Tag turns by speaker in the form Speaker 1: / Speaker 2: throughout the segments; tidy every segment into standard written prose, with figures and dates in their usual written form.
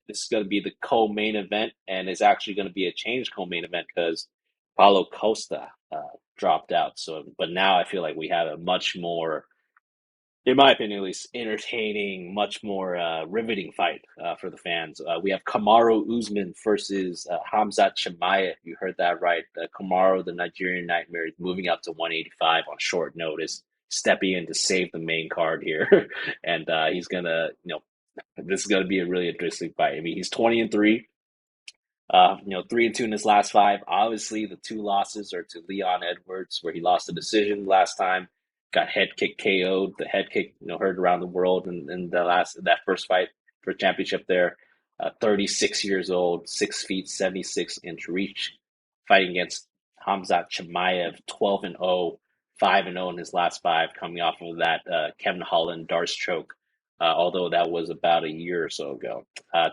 Speaker 1: this is going to be the co-main event, and it's actually going to be a change co-main event because Paulo Costa dropped out. So, but now I feel like we have a much more, in my opinion, at least entertaining, much more riveting fight for the fans. We have Kamaru Usman versus Khamzat Chimaev. You heard that right. Kamaru, the Nigerian Nightmare, is moving up to 185 on short notice, stepping in to save the main card here, and he's gonna, this is gonna be a really interesting fight. I mean, he's 20-3. 3-2 in his last five. Obviously, the two losses are to Leon Edwards, where he lost the decision last time. Got head kick KO'd. The head kick, heard around the world in that first fight for championship there. 36 years old, 6 feet, 76-inch reach, fighting against Khamzat Chimaev, 12-0, 5-0 in his last five, coming off of that Kevin Holland Darce choke. Although that was about a year or so ago.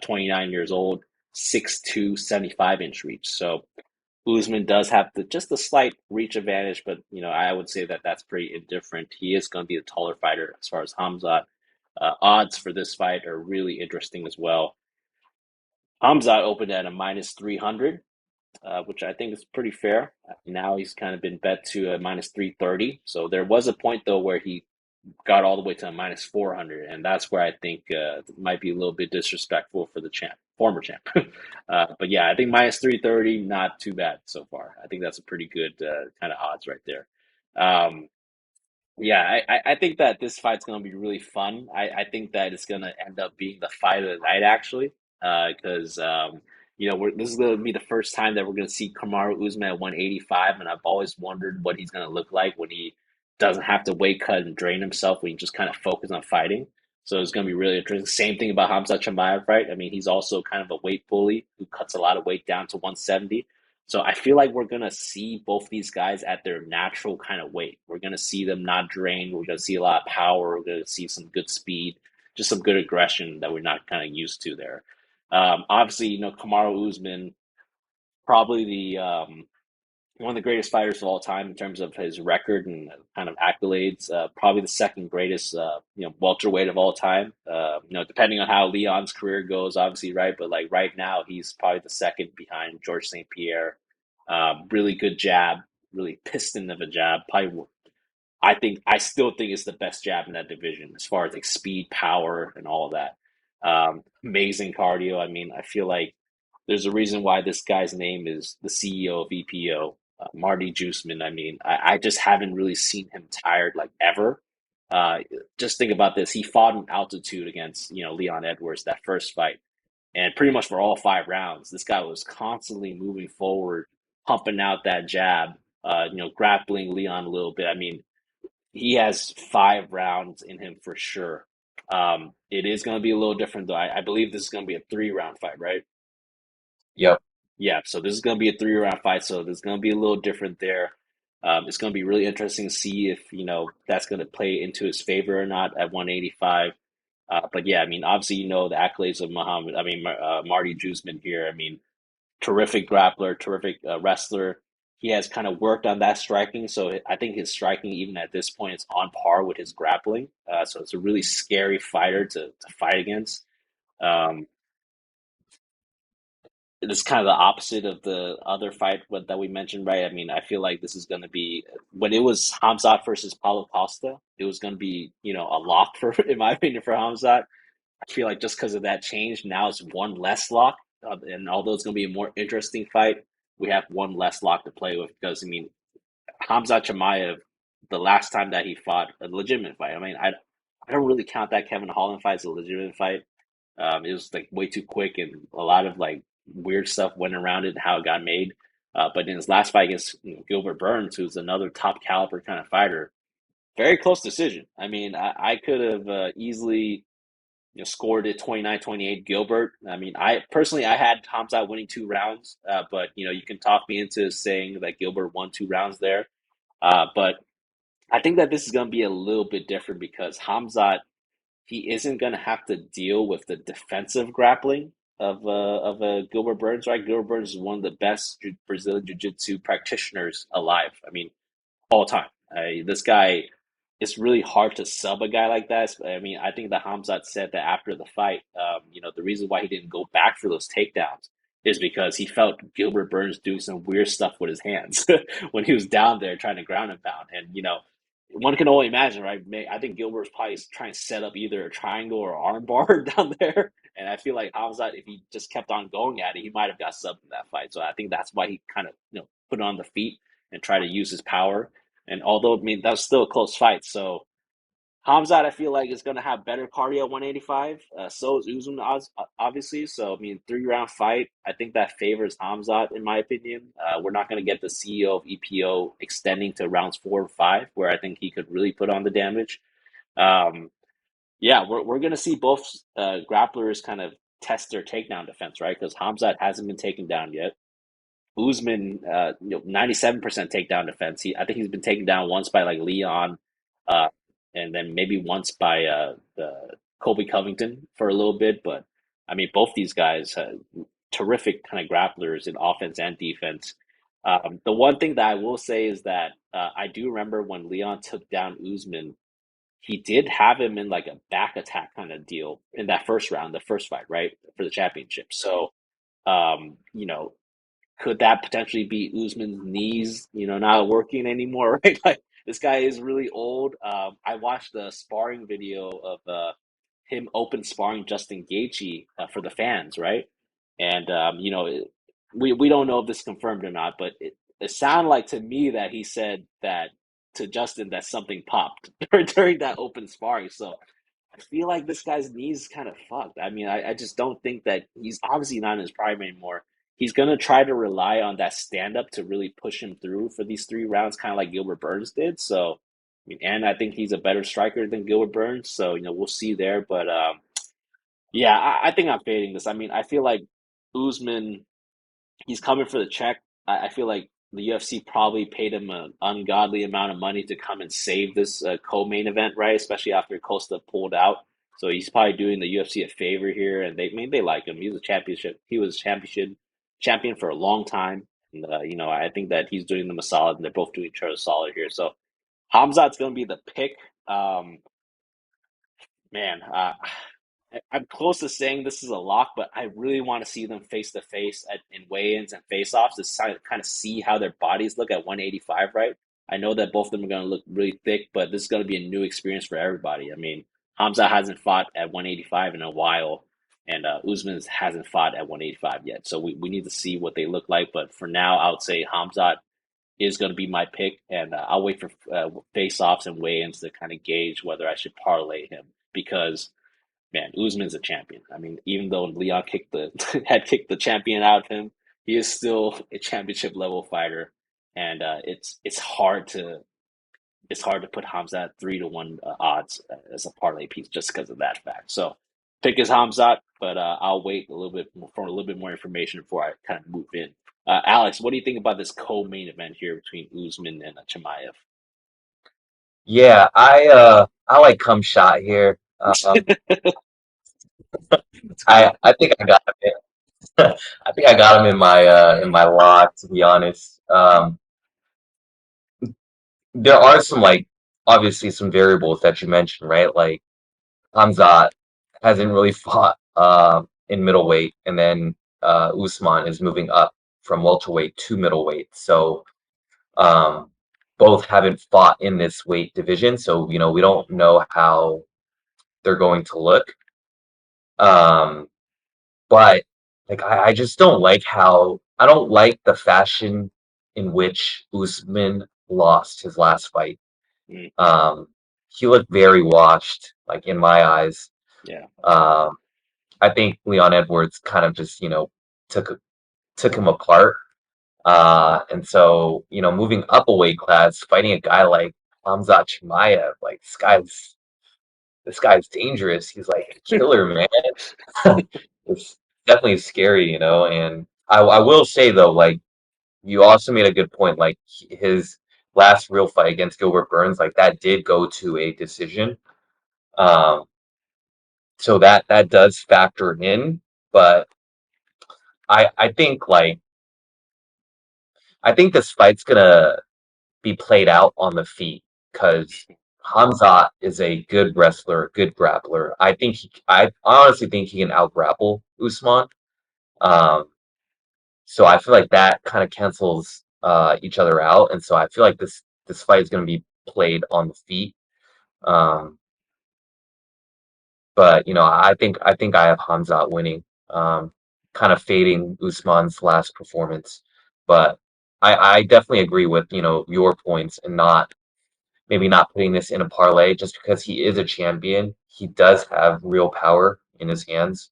Speaker 1: 29 years old, 6'2", 75-inch reach. So Usman does have just a slight reach advantage, but I would say that that's pretty indifferent. He is going to be the taller fighter as far as Khamzat. Odds for this fight are really interesting as well. Khamzat opened at a minus 300, which I think is pretty fair. Now he's kind of been bet to a minus 330. So there was a point though where he got all the way to a minus 400, and that's where I think it might be a little bit disrespectful for the former champ. But yeah, I think minus 330, not too bad so far. I think that's a pretty good kind of odds right there. Um, yeah, I think that this fight's going to be really fun. I think that it's going to end up being the fight of the night, actually, because this is going to be the first time that we're going to see Kamaru Usman at 185, and I've always wondered what he's going to look like when he doesn't have to weight cut and drain himself, when he just kind of focus on fighting. So it's going to be really interesting. Same thing about Khamzat Chimaev, right? I mean, he's also kind of a weight bully who cuts a lot of weight down to 170. So I feel like we're gonna see both these guys at their natural kind of weight. We're gonna see them not drained. We're gonna see a lot of power. We're gonna see some good speed, just some good aggression that we're not kind of used to there. Obviously, Kamaru Usman, probably the one of the greatest fighters of all time in terms of his record and kind of accolades. Probably the second greatest, welterweight of all time. Depending on how Leon's career goes, obviously, right? But like right now, he's probably the second behind George St. Pierre. Really good jab, really piston of a jab. Probably, I still think it's the best jab in that division as far as like speed, power, and all of that. Amazing cardio. I mean, I feel like there's a reason why this guy's name is the CEO of EPO, Marty Juiceman. I mean, I just haven't really seen him tired like ever. Uh, just think about this. He fought in altitude against, Leon Edwards that first fight. And pretty much for all 5 rounds, this guy was constantly moving forward, pumping out that jab, grappling Leon a little bit. I mean, he has 5 rounds in him for sure. It is going to be a little different though. I believe this is going to be a 3-round fight, right?
Speaker 2: Yep.
Speaker 1: Yeah, so this is going to be a 3-round fight, so there's going to be a little different there. It's going to be really interesting to see if, that's going to play into his favor or not at 185. But yeah, I mean, obviously, the accolades of Muhammad, Marty Juiceman here. I mean, terrific grappler, terrific wrestler. He has kind of worked on that striking, so I think his striking, even at this point, is on par with his grappling. So it's a really scary fighter to fight against. Um, it's kind of the opposite of the other fight that we mentioned, right? I mean, I feel like this is going to be when it was Hamzat versus Paulo Costa, it was going to be, a lock for, in my opinion, for Hamzat. I feel like just because of that change, now it's one less lock. And although it's going to be a more interesting fight, we have one less lock to play with because, I mean, Khamzat Chimaev, the last time that he fought a legitimate fight, I mean, I don't really count that Kevin Holland fight as a legitimate fight. It was like way too quick and a lot of like weird stuff went around it and how it got made. But in his last fight against Gilbert Burns, who's another top caliber kind of fighter, very close decision. I mean, I could have easily scored it 29-28 Gilbert. I mean, I had Hamzat winning 2 rounds, but you can talk me into saying that Gilbert won 2 rounds there. But I think that this is going to be a little bit different because Hamzat, he isn't going to have to deal with the defensive grappling of Gilbert Burns, right? Gilbert Burns is one of the best Brazilian Jiu-Jitsu practitioners alive. I mean, all time. This guy it's really hard to sub a guy like that. I mean, I think that Khamzat said that after the fight, the reason why he didn't go back for those takedowns is because he felt Gilbert Burns doing some weird stuff with his hands when he was down there trying to ground and pound. And, one can only imagine, right? I think Gilbert was probably trying to set up either a triangle or arm bar down there. And I feel like Khamzat, if he just kept on going at it, he might have got subbed in that fight. So I think that's why he kind of, put on the feet and try to use his power. And although, I mean, that was still a close fight. So Hamzat, I feel like, is going to have better cardio at 185. So is Usman, obviously. So, I mean, 3 round fight, I think that favors Hamzat, in my opinion. We're not going to get the CEO of EPO extending to rounds 4 and 5, where I think he could really put on the damage. Um, yeah, we're going to see both grapplers kind of test their takedown defense, right? Because Hamzat hasn't been taken down yet. Usman, 97% takedown defense. I think he's been taken down once by like Leon, uh, and then maybe once by the Colby Covington for a little bit. But I mean, both these guys, terrific kind of grapplers in offense and defense. The one thing that I will say is that I do remember when Leon took down Usman, he did have him in like a back attack kind of deal in that first round, the first fight, right, for the championship. So, um, you know, could that potentially be Usman's knees, not working anymore, right? Like this guy is really old. I watched the sparring video of him open sparring Justin Gaethje for the fans, right? And we don't know if this is confirmed or not, but it sounded like to me that he said that to Justin that something popped during that open sparring. So I feel like this guy's knees kind of fucked. I mean, I just don't think that he's obviously not in his prime anymore. He's gonna try to rely on that stand up to really push him through for these 3 rounds, kind of like Gilbert Burns did. So, I mean, and I think he's a better striker than Gilbert Burns. So, we'll see there. But yeah, I think I'm fading this. I mean, I feel like Usman, he's coming for the check. I feel like the UFC probably paid him an ungodly amount of money to come and save this co-main event, right? Especially after Costa pulled out. So he's probably doing the UFC a favor here, and they like him. He was a championship. He was championship champion for a long time, and I think that he's doing them a solid, and they're both doing each other solid here. So Hamzat's going to be the pick. Man, I'm close to saying this is a lock, but I really want to see them face to face in weigh-ins and face-offs to kind of see how their bodies look at 185, right? I know that both of them are going to look really thick, but this is going to be a new experience for everybody. I mean, Hamza hasn't fought at 185 in a while, and Usman hasn't fought at 185 yet. So we need to see what they look like. But for now, I would say Hamza is going to be my pick, and I'll wait for face-offs and weigh-ins to kind of gauge whether I should parlay him because man, Usman's a champion. I mean, even though Leon had kicked the champion out of him, he is still a championship level fighter, and it's hard to put Hamzat at 3-1 odds as a parlay piece just because of that fact. So, pick is Hamzat, but I'll wait for a little bit more information before I kind of move in. Alex, what do you think about this co-main event here between Usman and Chimaev?
Speaker 2: Yeah, I like come shot here.
Speaker 1: That's
Speaker 2: I
Speaker 1: good.
Speaker 2: I think I got him. I think I got him in my lock, to be honest. There are some like obviously some variables that you mentioned, right? Like Hamzat hasn't really fought in middleweight, and then Usman is moving up from welterweight to middleweight. So um, both haven't fought in this weight division, so we don't know how they're going to look. Um, but like I just don't like how I don't like the fashion in which Usman lost his last fight.
Speaker 1: Mm,
Speaker 2: Um, he looked very washed, like in my eyes.
Speaker 1: yeah.
Speaker 2: Um, I think Leon Edwards kind of just took took him apart. And so moving up a weight class, fighting a guy like Khamzat Chimaev, like this guy's dangerous. He's like a killer, man. It's definitely scary, and I will say though, like you also made a good point, like his last real fight against Gilbert Burns, like that did go to a decision. Um, so that does factor in, but I think I think this fight's gonna be played out on the feet because Khamzat is a good wrestler, good grappler. I honestly think he can out grapple Usman. Um, so I feel like that kind of cancels each other out, and so I feel like this fight is going to be played on the feet. Um, but I think I have Khamzat winning, kind of fading Usman's last performance. But I definitely agree with your points and not maybe not putting this in a parlay just because he is a champion. He does have real power in his hands.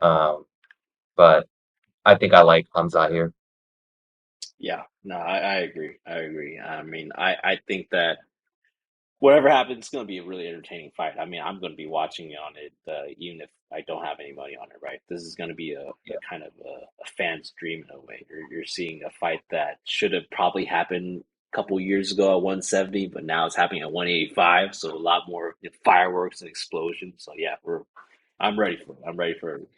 Speaker 2: Um, but I think I like Hamza here.
Speaker 1: Yeah, no, I agree. I agree. I mean, I think that whatever happens, it's going to be a really entertaining fight. I mean, I'm going to be watching on it, even if I don't have any money on it, right? This is going to be a
Speaker 2: Yeah,
Speaker 1: kind of a fan's dream in a way. You're seeing a fight that should have probably happened a couple years ago at 170, but now it's happening at 185. So a lot more fireworks and explosions. So yeah, I'm ready for it. I'm ready for it.